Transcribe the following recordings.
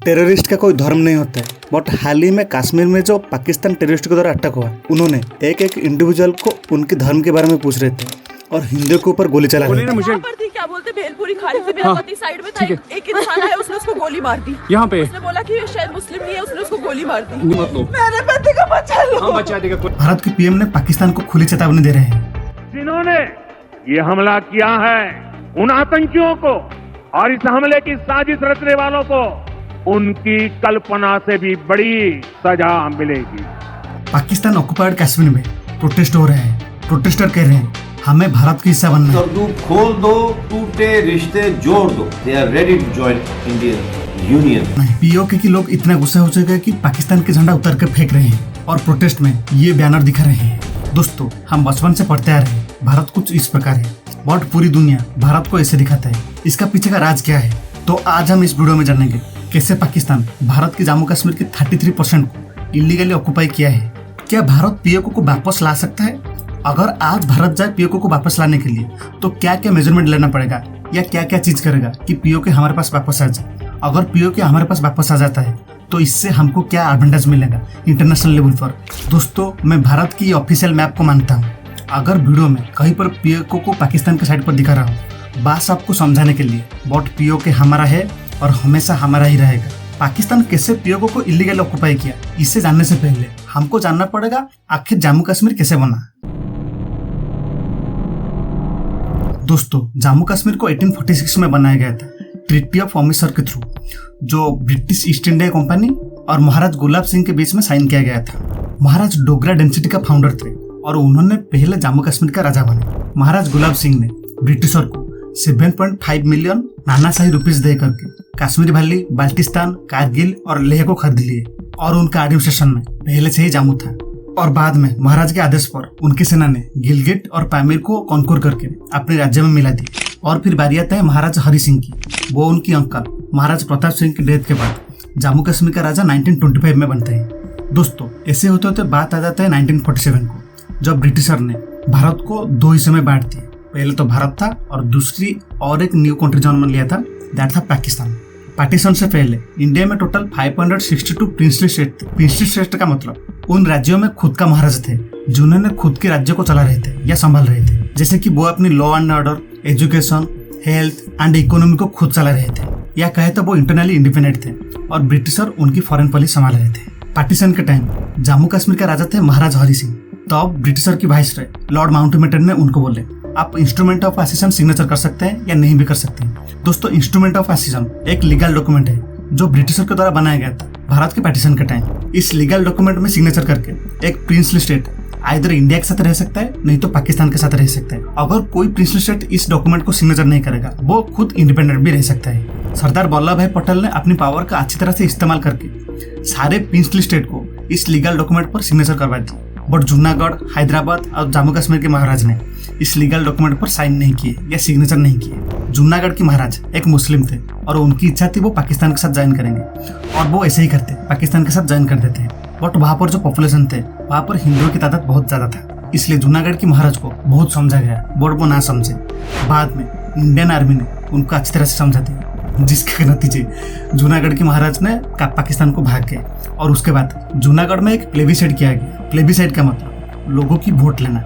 Terrorist का कोई धर्म नहीं होता है, बट हाल ही में कश्मीर में जो पाकिस्तान टेररिस्ट के द्वारा अटैक हुआ, उन्होंने एक एक इंडिविजुअल को उनके धर्म के बारे में पूछ रहे थे और हिंदुओं के ऊपर गोली चला रहे थे। यहाँ पर थी, क्या बोलते भेलपुरी खाने से मेरा पति साइड में था, एक इंसान है उसने उसको गोली मार दी। यहाँ पे उसने बोला कि शायद मुस्लिम नहीं है, उसने उसको गोली मार दी। मतलब मेरे पति को बचा लो। हम बचा देगा। भारत के पीएम ने पाकिस्तान को खुली चेतावनी दे रहे हैं। जिन्होंने ये हमला किया है उन आतंकियों को और इस हमले की साजिश रचने वालों को उनकी कल्पना से भी बड़ी सजा मिलेगी। पाकिस्तान ऑक्युपाइड कश्मीर में प्रोटेस्ट हो रहे हैं। प्रोटेस्टर कह रहे हैं हमें भारत का हिस्सा बनना है। उर्दू खोल दो, टूटे रिश्ते जोड़ दो। They are ready to join Indian Union. POK के लोग इतना गुस्सा हो चुके हैं कि पाकिस्तान के झंडा उतार के फेंक रहे हैं और प्रोटेस्ट में ये बैनर दिखा रहे हैं। दोस्तों, हम बचपन से पढ़ते आ रहे हैं भारत कुछ इस प्रकार है, बट पूरी दुनिया भारत को ऐसे दिखाता है। इसका पीछे का राज क्या है, तो आज हम इस वीडियो में जानेंगे कैसे पाकिस्तान भारत के जम्मू कश्मीर के 33% को इलीगली ऑक्युपाई किया है। क्या भारत पीओके को वापस ला सकता है? अगर आज भारत जाए पीओके को वापस लाने के लिए तो क्या क्या मेजरमेंट लेना पड़ेगा या क्या क्या चीज करेगा कि पीओके हमारे पास वापस आ जाए? अगर पीओके हमारे पास वापस आ जाता है तो इससे हमको क्या एडवांटेज मिलेगा इंटरनेशनल लेवल पर? दोस्तों, मैं भारत की ऑफिशियल मैप को मानता हूँ। अगर वीडियो में कहीं पर पीओके को पाकिस्तान के साइड पर दिखा रहा हूँ, बस आपको समझाने के लिए, बट पीओके हमारा है और हमेशा हमारा ही रहेगा। पाकिस्तान कैसे पीओके को इलीगल ऑक्युपाई किया, इसे जानने से पहले हमको जानना पड़ेगा आखिर जम्मू कश्मीर कैसे बना। दोस्तों, जम्मू कश्मीर को 1846 में बनाया गया था ट्रीटी ऑफ अमृतसर के थ्रू, जो ब्रिटिश ईस्ट इंडिया कंपनी और महाराज गुलाब सिंह के बीच में साइन किया गया था। महाराज डोगरा डेंसिटी का फाउंडर थे और उन्होंने पहले जम्मू कश्मीर का राजा बने। महाराज गुलाब सिंह ने ब्रिटिशर को 7.5 मिलियन नानाशाही रुपीस दे करके कश्मीर वैली, बाल्टिस्तान, कारगिल और लेह को खरीद लिए और उनका एडमिनिस्ट्रेशन में पहले से ही जम्मू था। और बाद में महाराज के आदेश पर उनकी सेना ने गिलगिट और पामीर को कॉन्कोर करके अपने राज्य में मिला दी। और फिर बारी आता है महाराज हरि सिंह की। वो उनकी अंकल महाराज प्रताप सिंह की डेथ के बाद जम्मू कश्मीर का राजा 1925 में बनते हैं। दोस्तों, ऐसे होते होते बात आ जाता है 1947 को, जब ब्रिटिशर ने भारत को दो हिस्से में बांट दिया। पहले तो भारत था और दूसरी और एक न्यू कंट्री जन्म लिया था, दैट था पाकिस्तान। पार्टीशन से पहले इंडिया में टोटल 562 प्रिंसली स्टेट थे। प्रिंसली स्टेट का मतलब उन राज्यों में खुद का महाराज थे जिन्होंने खुद के राज्य को चला रहे थे या संभाल रहे थे, जैसे कि वो अपनी law and order, education, health and economy को खुद चला रहे थे, या कहे तो वो इंटरनली इंडिपेंडेंट थे और ब्रिटिशर उनकी फॉरेन पॉलिसी संभाल रहे थे। पार्टीशन के टाइम जम्मू कश्मीर का राजा थे महाराज हरि सिंह। तब ब्रिटिशर की वाइसरॉय लॉर्ड माउंटबेटन ने उनको बोले आप इंस्ट्रूमेंट ऑफ एसेशन सिग्नेचर कर सकते हैं या नहीं भी कर सकते हैं। दोस्तों, इंस्ट्रूमेंट ऑफ एसेशन एक लीगल डॉक्यूमेंट है जो ब्रिटिशर के द्वारा बनाया गया था भारत के पार्टीशन के टाइम। इस लीगल डॉक्यूमेंट में सिग्नेचर करके एक प्रिंसली स्टेट आइदर इंडिया के साथ रह सकता है, नहीं तो पाकिस्तान के साथ रह सकता है। अगर कोई प्रिंसली स्टेट इस डॉक्यूमेंट को सिग्नेचर नहीं करेगा, वो खुद इंडिपेंडेंट भी रह सकता है। सरदार वल्लभ भाई पटेल ने अपनी पावर का अच्छी तरह से इस्तेमाल करके सारे प्रिंसली स्टेट को इस लीगल डॉक्यूमेंट पर सिग्नेचर करवा दी, बट जूनागढ़, हैदराबाद और जम्मू कश्मीर के महाराज ने इस लीगल डॉक्यूमेंट पर साइन नहीं किए या सिग्नेचर नहीं किए। जूनागढ़ के महाराज एक मुस्लिम थे और उनकी इच्छा थी वो पाकिस्तान के साथ ज्वाइन करेंगे और वो ऐसे ही करते, पाकिस्तान के साथ ज्वाइन कर देते हैं। बट वहाँ पर जो पॉपुलेशन थे, वहाँ पर हिंदुओं की तादाद बहुत ज्यादा था, इसलिए जूनागढ़ के महाराज को बहुत समझा गया, बट वो ना समझे। बाद में इंडियन आर्मी ने उनको अच्छी तरह से समझा दिया, जिसके नतीजे जूनागढ़ के महाराज ने पाकिस्तान को भाग गए। और उसके बाद जूनागढ़ में एक प्लेबिसाइड किया गया। प्लेबिसाइड का मतलब लोगों की वोट लेना,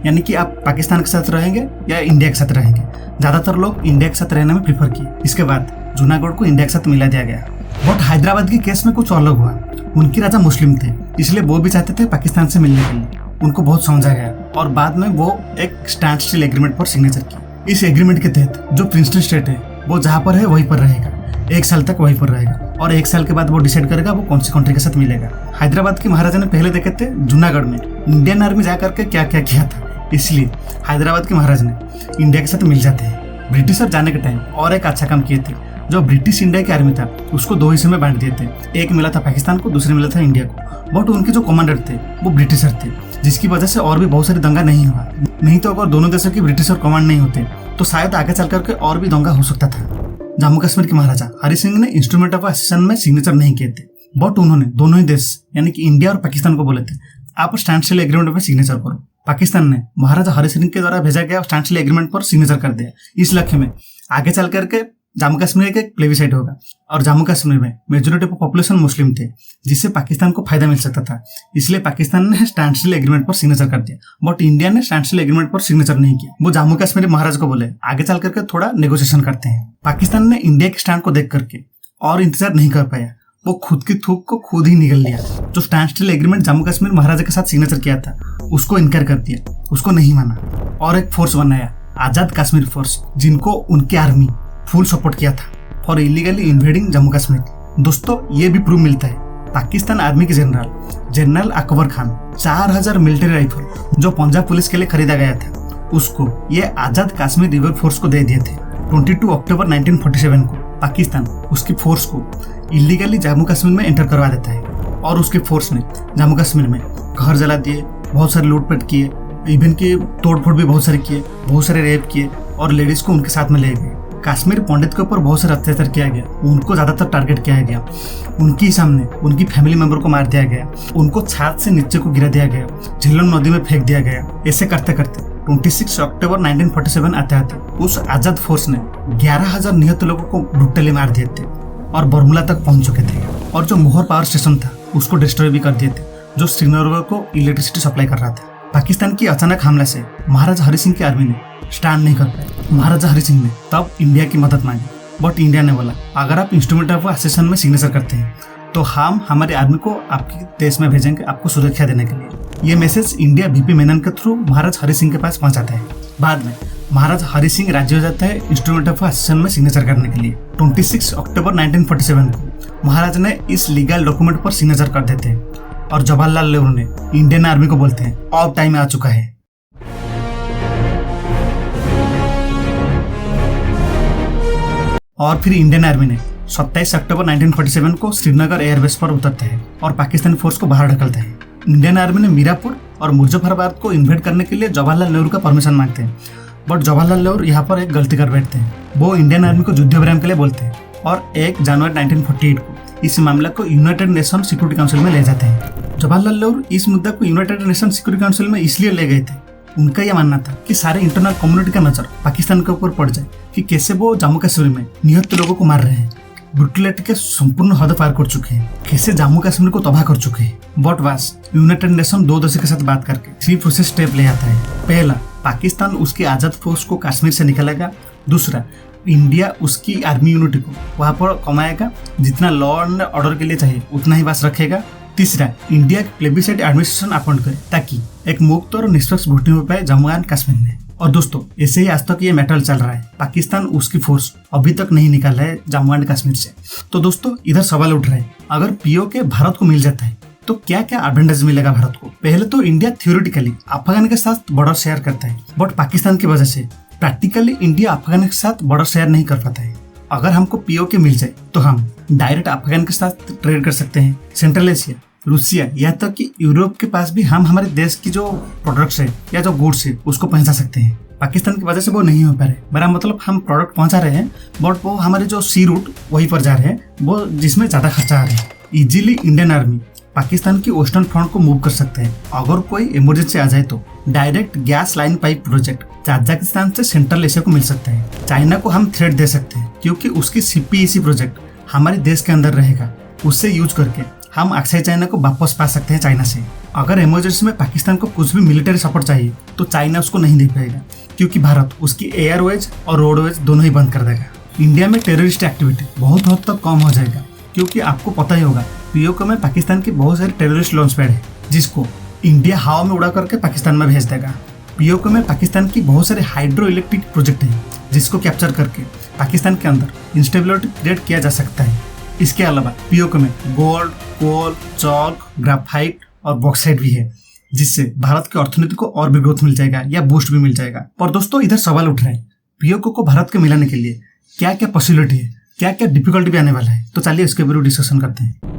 यानी कि आप पाकिस्तान के साथ रहेंगे या इंडिया के साथ रहेंगे। ज्यादातर लोग इंडिया के साथ रहने में प्रीफर किए। इसके बाद जूनागढ़ को इंडिया के साथ मिला दिया गया। बट हैदराबाद के केस में कुछ अलग हुआ। उनके राजा मुस्लिम थे, इसलिए वो भी चाहते थे पाकिस्तान से मिलने के लिए। उनको बहुत समझा गया और बाद में वो एक स्टैंड स्टिल एग्रीमेंट पर सिग्नेचर की। इस एग्रीमेंट के तहत जो प्रिंसली स्टेट है वो जहाँ पर है वहीं पर रहेगा, 1 साल तक वहीं पर रहेगा और 1 साल के बाद वो डिसाइड करेगा वो कौन सी कंट्री के साथ मिलेगा। हैदराबाद के महाराजा ने पहले देखे थे जूनागढ़ में इंडियन आर्मी जाकर के क्या क्या किया था, इसलिए हैदराबाद के महाराज ने इंडिया के साथ मिल जाते हैं। ब्रिटिशर जाने के टाइम और एक अच्छा काम किए थे, जो ब्रिटिश इंडिया की आर्मी था उसको 2 हिस्से में बांट दिए थे। एक मिला था पाकिस्तान को, दूसरे मिला था इंडिया को। बट उनके जो कमांडर थे वो ब्रिटिशर थे, जिसकी वजह से और भी बहुत सारी दंगा नहीं हुआ। नहीं तो अगर दोनों देशों की ब्रिटिशर कमांड नहीं होते तो शायद आगे चल करके और भी दंगा हो सकता था। जम्मू कश्मीर के महाराजा हरि सिंह ने इंस्ट्रूमेंट ऑफ एसेशन में सिग्नेचर नहीं किए थे, बट उन्होंने दोनों ही देश यानी कि इंडिया और पाकिस्तान को बोले थे आप स्टैंड स्टिल एग्रीमेंट में सिग्नेचर करो। पाकिस्तान ने महाराजा हरि सिंह के द्वारा भेजा गया स्टैंड स्टिल एग्रीमेंट पर सिग्नेचर कर दिया। इस लक्ष्य में आगे चल करके जम्मू कश्मीर का एक प्लेबिसाइट होगा और जम्मू कश्मीर में मेजोरिटी ऑफ पॉपुलेशन मुस्लिम थे, जिससे पाकिस्तान को फायदा मिल सकता था। इसलिए पाकिस्तान ने स्टैंड स्टिल एग्रीमेंट पर सिग्नेचर कर दिया, बट इंडिया ने स्टैंड स्टिल एग्रीमेंट पर सिग्नेचर नहीं किया। वो जम्मू कश्मीर महाराज को बोले आगे चल करके थोड़ा नेगोशिएशन करते हैं। पाकिस्तान ने इंडिया के स्टैंड को देख करके और इंतजार नहीं कर पाया, वो खुद की थूक को खुद ही निगल लिया। जो standstill agreement Jammu Kashmir Maharaja के साथ सिग्नेचर किया था उसको इनकार कर दिया, उसको नहीं माना और एक फोर्स बनाया आजाद कश्मीर फोर्स, जिनको उनकी आर्मी फुल सपोर्ट किया था for illegally invading Jammu Kashmir. दोस्तों ये भी प्रूव मिलता है पाकिस्तान आर्मी के general Akbar Khan 4000 military rifle जो पंजाब पुलिस के लिए खरीदा गया था उसको ये आजाद कश्मीर रिवर फोर्स को दे दिए थे। 22 अक्टूबर 1947 को पाकिस्तान उसकी फोर्स को इलीगली जम्मू कश्मीर में एंटर करवा देता है और उसके फोर्स ने जम्मू कश्मीर में घर जला दिए, बहुत सारे लूटपाट किए, इवन की तोड़फोड़ भी बहुत सारे किए, बहुत सारे रेप किए और लेडीज को उनके साथ में ले गए। कश्मीर पंडित के ऊपर बहुत सारे अत्याचार किया गया, उनको ज्यादातर टारगेट किया गया, उनके सामने उनकी फैमिली मेंबर को मार दिया गया, उनको छात से नीचे को गिरा दिया गया, झीलम नदी में फेंक दिया गया। ऐसे करते करते 26 अक्टूबर 1947 आते आते उस आजाद फोर्स ने 11,000 निहत लोगों को ब्रूटली मार दिए थे और बरमुला तक पहुंच चुके थे और जो मोहर पावर स्टेशन था उसको डिस्ट्रॉय भी कर दिए थे, जो श्रीनगर को इलेक्ट्रिसिटी सप्लाई कर रहा था। पाकिस्तान की अचानक हमला से महाराजा हरि सिंह की आर्मी ने स्टैंड नहीं कर पाया। महाराजा हरि सिंह ने तब इंडिया की मदद मांगी, बट इंडिया ने बोला अगर आप इंस्ट्रूमेंट ऑफ एसेशन में सिग्नेचर करते हैं तो हम हमारी आर्मी को आपके देश में भेजेंगे आपको सुरक्षा देने के लिए। ये मैसेज इंडिया वीपी मेनन के थ्रू महाराज हरि सिंह के पास पहुंचाता है। बाद में महाराज हरि सिंह राजी हो जाता है इंस्ट्रूमेंट ऑफ एसेशन में सिग्नेचर करने के लिए। 26 अक्टूबर 1947 को महाराज ने इस लीगल डॉक्यूमेंट पर सिग्नेचर कर देते हैं और जवाहरलाल नेहरू ने इंडियन आर्मी को बोलते हैं अब टाइम आ चुका है। और फिर इंडियन आर्मी ने 27 अक्टूबर 1947 को श्रीनगर एयरबेस पर उतरता है और पाकिस्तानी फोर्स को बाहर ढकलता है। इंडियन आर्मी ने मीरापुर और मुजफ्फराबाद को इन्वेड करने के लिए जवाहरलाल नेहरू का परमिशन मांगते हैं, बट जवाहरलाल नेहरू यहाँ पर एक गलती कर बैठते हैं। वो इंडियन आर्मी को युद्ध विराम के लिए बोलते हैं और 1 जनवरी 1948 को इस मामले को यूनाइटेड नेशन सिक्योरिटी काउंसिल में ले जाते हैं। जवाहरलाल नेहरू इस मुद्दा को यूनाइटेड नेशन सिक्योरिटी काउंसिल में इसलिए ले गए थे, उनका यह मानना था कि सारे इंटरनल कम्युनिटी का नजर पाकिस्तान के ऊपर पड़ जाए कि कैसे वो जम्मू कश्मीर में निहत लोगों को मार रहे हैं, ब्रुटलिटी के संपूर्ण हद पार कर चुके हैं, कैसे जम्मू कश्मीर को तबाह कर चुके हैं। बट वास यूनाइटेड नेशन 2 देशों के साथ बात करके 3 प्रोसेस स्टेप ले आता है। पहला, पाकिस्तान उसकी आजाद फोर्स को कश्मीर से निकालेगा। दूसरा, इंडिया उसकी आर्मी यूनिटी को वहां पर कमाएगा, जितना लॉ एंड ऑर्डर के लिए चाहिए उतना ही बस रखेगा। तीसरा, इंडिया प्लेबिसाइट एडमिनिस्ट्रेशन अपॉइंट करे ताकि एक मुक्त और निष्पक्ष वोटिंग हो पाए जम्मू एंड कश्मीर में। और दोस्तों ऐसे ही आज तक ये मैटर चल रहा है, पाकिस्तान उसकी फोर्स अभी तक नहीं निकाला है जम्मू एंड कश्मीर से। तो दोस्तों इधर सवाल उठ रहा है, अगर पीओके भारत को मिल जाता है तो क्या क्या एडवांटेज मिलेगा भारत को। पहले तो इंडिया थ्योरेटिकली अफगान के साथ बॉर्डर शेयर करता है, बट पाकिस्तान की वजह से प्रैक्टिकली इंडिया अफगान के साथ बॉर्डर शेयर नहीं कर पाता है। अगर हमको पीओके मिल जाए तो हम डायरेक्ट अफगान के साथ ट्रेड कर सकते हैं। सेंट्रल एशिया, रूसिया, यहाँ तक कि यूरोप के पास भी हम हमारे देश की जो प्रोडक्ट्स है या जो गुड्स है उसको पहुंचा सकते हैं। पाकिस्तान की वजह से वो नहीं हो पा रहे। मेरा मतलब हम प्रोडक्ट पहुंचा रहे हैं, बट वो हमारे जो सी रूट वहीं पर जा रहे हैं, वो जिसमें ज्यादा खर्चा आ रहा है। इजीली इंडियन आर्मी पाकिस्तान की वेस्टर्न फ्रंट को मूव कर सकते हैं। अगर कोई इमरजेंसी आ जाए तो direct gas line pipe project Tajikistan से सेंट्रल एशिया को मिल सकता है। चाइना को हम थ्रेट दे सकते हैं क्योंकि उसकी सीपीईसी प्रोजेक्ट हमारे देश के अंदर रहेगा, उससे यूज करके हम अक्सर चाइना को वापस पा सकते हैं चाइना से। अगर इमरजेंसी में पाकिस्तान को कुछ भी मिलिट्री सपोर्ट चाहिए तो चाइना उसको नहीं दे पाएगा क्योंकि भारत उसकी एयरवेज और रोडवेज दोनों ही बंद कर देगा। इंडिया में टेररिस्ट एक्टिविटी बहुत हद तक कम हो जाएगा क्योंकि आपको पता ही होगा पीओके में पाकिस्तान की बहुत सारी टेररिस्ट लॉन्च पैड है जिसको इंडिया हवा में उड़ा करके पाकिस्तान में भेज देगा। पीओके में पाकिस्तान की बहुत सारे हाइड्रो इलेक्ट्रिक प्रोजेक्ट है जिसको कैप्चर करके पाकिस्तान के अंदर इंस्टेबिलिटी क्रिएट किया जा सकता है। इसके अलावा पीओके में गोल्ड, कोल, चॉक, ग्राफाइट और बॉक्साइट भी है जिससे भारत की अर्थनीति को और भी ग्रोथ मिल जाएगा या बूस्ट भी मिल जाएगा। पर दोस्तों इधर सवाल उठ रहा है, पीओके को भारत के मिलाने के लिए क्या क्या पॉसिबिलिटी है, क्या क्या डिफिकल्टी भी आने वाला है। तो चलिए इसके ऊपर डिस्कशन करते हैं।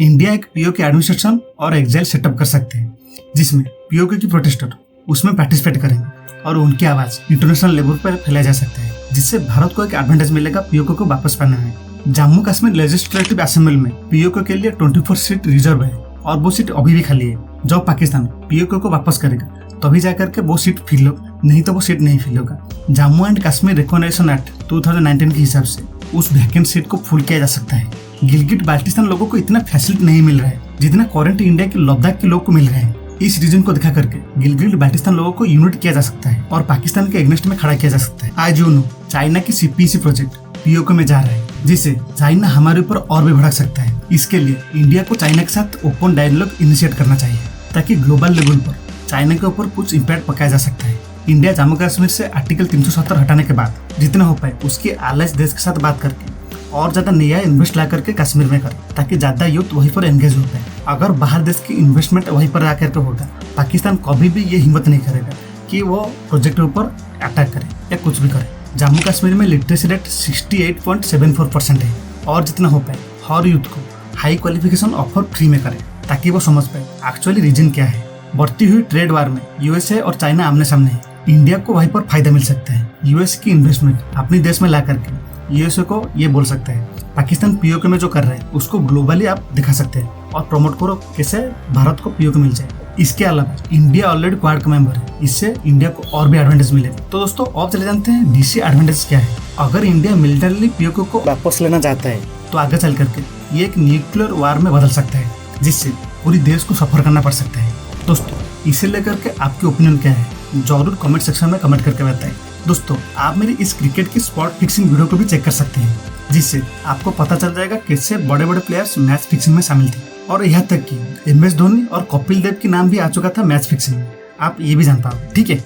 इंडिया एक पीओके एडमिनिस्ट्रेशन और एग्जाइल सेटअप कर सकते हैं जिसमें पीओके की प्रोटेस्टर उसमें पार्टिसिपेट करेंगे और उनकी आवाज इंटरनेशनल लेवल पर फैलाया जा सकता है जिससे भारत को एक एडवांटेज मिलेगा पीओके को वापस पाने में। जम्मू कश्मीर लेजिस्लेटिव असेंबली में पीओके के लिए 24 सीट रिजर्व है और वो सीट अभी भी खाली है। जब पाकिस्तान पीओके को वापस करेगा तभी जाकर के वो सीट फिल नहीं तो वो सीट नहीं फिल होगा। Jammu and Kashmir recognition act 2019 के हिसाब से उस वैकेंट सीट को फुल किया जा सकता है। गिलगिट बाल्टिस्तान लोगों को इतना फैसिलिटी नहीं मिल रहा है जितना करंट इंडिया के लद्दाख के लोग को मिल रहे हैं। इस रीजन को दिखा करके गिलगिट बाल्टिस्तान लोगों को यूनिट किया जा सकता है और पाकिस्तान के अगेंस्ट में खड़ा किया जा सकता है। आज यूनो चाइना की सीपीसी प्रोजेक्ट पीओके में जा रहा है, जिसे चाइना हमारे ऊपर और भी भड़क सकता है। इसके लिए इंडिया को चाइना के साथ ओपन डायलॉग इनिशिएट करना चाहिए ताकि ग्लोबल लेवल पर चाइना के ऊपर कुछ इम्पैक्ट पकाया जा सकता है। इंडिया जम्मू कश्मीर से आर्टिकल 370 हटाने के बाद जितना हो पाए उसके allies देश के साथ बात करके और ज्यादा नया इन्वेस्ट ला करके कश्मीर में करे ताकि ज्यादा यूथ वहीं पर एंगेज हो पाए। अगर बाहर देश की इन्वेस्टमेंट वहीं पर आकर के होगा, पाकिस्तान कभी भी ये हिम्मत नहीं करेगा कि वो प्रोजेक्ट के ऊपर अटैक करे या कुछ भी करे। जम्मू कश्मीर में लिटरेसी रेट 68.74% है और जितना हो पाए हर यूथ को हाई क्वालिफिकेशन ऑफर फ्री में करे ताकि वो समझ पाए एक्चुअली रीजन क्या है। बढ़ती हुई ट्रेड वार में यूएसए और चाइना आमने सामने है, इंडिया को वहीं पर फायदा मिल सकता है। यूएस की इन्वेस्टमेंट अपने देश में ला करके यूएसए को ये बोल सकता है पाकिस्तान पीओके में जो कर रहा है उसको ग्लोबली आप दिखा सकते हैं और प्रमोट करो कैसे भारत को पीओके मिल जाए। इसके अलावा इंडिया ऑलरेडी क्वाड का मेंबर है, इससे इंडिया को और भी एडवांटेज मिलेगा। तो दोस्तों अब चले जानते हैं डीसी एडवांटेज क्या है। अगर इंडिया मिलिटरली पीओके को वापस लेना चाहता है तो आगे चल करके ये एक न्यूक्लियर वार में बदल सकता है जिससे पूरी देश को सफर करना पड़ सकता है। दोस्तों इसे लेकर के आपकी ओपिनियन क्या है जरूर कमेंट सेक्शन में कमेंट करके बताएं। दोस्तों आप मेरी इस क्रिकेट की स्पॉट फिक्सिंग वीडियो को भी चेक कर सकते हैं जिससे आपको पता चल जाएगा कैसे बड़े बड़े प्लेयर्स मैच फिक्सिंग में शामिल थे और यहाँ तक कि MS धोनी और कपिल देव के नाम भी आ चुका था मैच फिक्सिंग में। आप ये भी जान पाओ, ठीक है।